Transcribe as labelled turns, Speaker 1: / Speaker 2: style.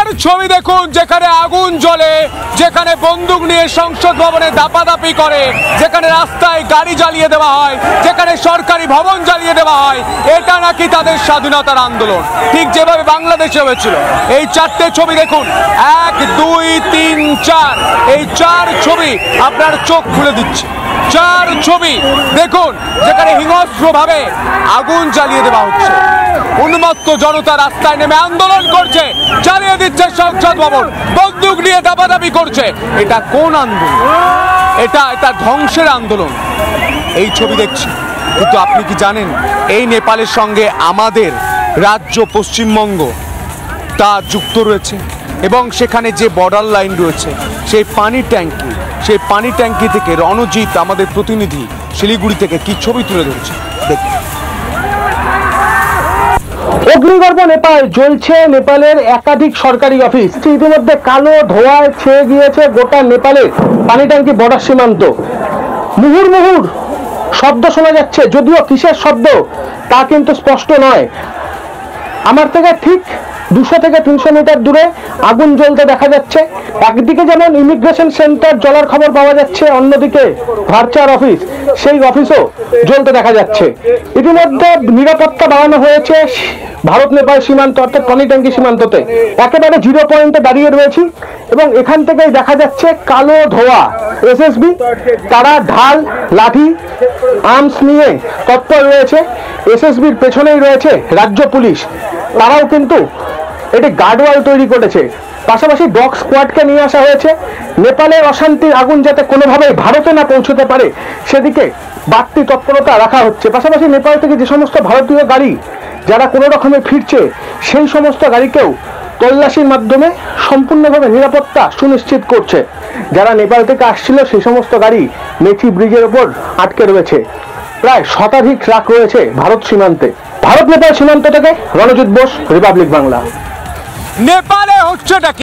Speaker 1: চার ছবি দেখুন, যেখানে আগুন জ্বলে, যেখানে বন্দুক নিয়ে সংসদ ভবনে দাপাদাপি করে, যেখানে রাস্তায় গাড়ি জ্বালিয়ে দেওয়া হয়, যেখানে সরকারি ভবন জ্বালিয়ে দেওয়া হয়। এটা নাকি তাদের স্বাধীনতার আন্দোলন, ঠিক যেভাবে বাংলাদেশে হয়েছিল। এই চারটে ছবি দেখুন, 1 2 3 4, এই চার ছবি আপনার চোখ খুলে দিচ্ছে। চার ছবি দেখুন, যেখানে হিংস্রভাবে আগুন জ্বালিয়ে দেওয়া হচ্ছে। উন্মত্ত জনতা রাস্তায় নেমে আন্দোলন করছে, জ্বালিয়ে দিচ্ছে সংসদ ভবন, বন্দুক নিয়ে দাবাদাবি করছে। এটা কোন আন্দোলন? এটা ধ্বংসের আন্দোলন। এই ছবি দেখছি, কিন্তু আপনি কি জানেন এই নেপালের সঙ্গে আমাদের রাজ্য পশ্চিমবঙ্গ তা যুক্ত রয়েছে, এবং সেখানে যে বর্ডার লাইন রয়েছে, সেই পানি ট্যাঙ্কি থেকে রণজিৎ আমাদের প্রতিনিধি শিলিগুড়ি থেকে কি ছবি তুলে ধরেছে দেখুন।
Speaker 2: অগ্নিগর্ভ নেপাল জ্বলছে নেপালের একাধিক সরকারি অফিস। ইতিমধ্যে কালো ধোঁয়ায় ছেয়ে গিয়েছে গোটা নেপালের পানি ট্যাঙ্কি বর্ডার সীমান্ত। মুহুর্মুহুর শব্দ শোনা যাচ্ছে, যদিও কিসের শব্দ তা কিন্তু স্পষ্ট নয়। আমার থেকে ঠিক 200 থেকে 300 মিটার দূরে আগুন জ্বলতে দেখা যাচ্ছে। একদিকে যেমন ইমিগ্রেশন সেন্টার জ্বলার খবর পাওয়া যাচ্ছে, অন্যদিকে ভার্চার অফিস, সেই অফিসও জ্বলতে দেখা যাচ্ছে। ইতিমধ্যে নিরাপত্তা বাড়ানো হয়েছে ভারত নেপাল সীমান্ত, অর্থাৎ পানি ট্যাঙ্কি সীমান্ততে। একেবারে 0 পয়েন্টে দাঁড়িয়ে রয়েছি এবং এখান থেকেই দেখা যাচ্ছে কালো ধোঁয়া। এসএসবি তারা ঢাল, লাঠি, আর্মস নিয়ে তৎপর রয়েছে। এসএসবির পেছনেই রয়েছে রাজ্য পুলিশ, তারাও কিন্তু এটি গার্ডওয়াল তৈরি করেছে। পাশাপাশি ডগ স্কোয়াডকে নিয়ে আসা হয়েছে। নেপালের অশান্তির আগুন যাতে কোনোভাবেই ভারতে না পৌঁছতে পারে সেদিকে বাড়তি তৎপরতা রাখা হচ্ছে। পাশাপাশি নেপাল থেকে যে সমস্ত ভারতীয় গাড়ি যারা কোনো রকমে ফিরছে, সেই সমস্ত গাড়িকেও তল্লাশির মাধ্যমে সম্পূর্ণভাবে নিরাপত্তা সুনিশ্চিত করছে। যারা নেপাল থেকে আসছিল সেই সমস্ত গাড়ি মেচি ব্রিজের ওপর আটকে রয়েছে। প্রায় শতাধিক ট্রাক রয়েছে ভারত সীমান্তে। ভারত নেপাল সীমান্ত থেকে রণজিৎ বোস, রিপাবলিক বাংলা।
Speaker 1: নেপালে হচ্ছেটা কি?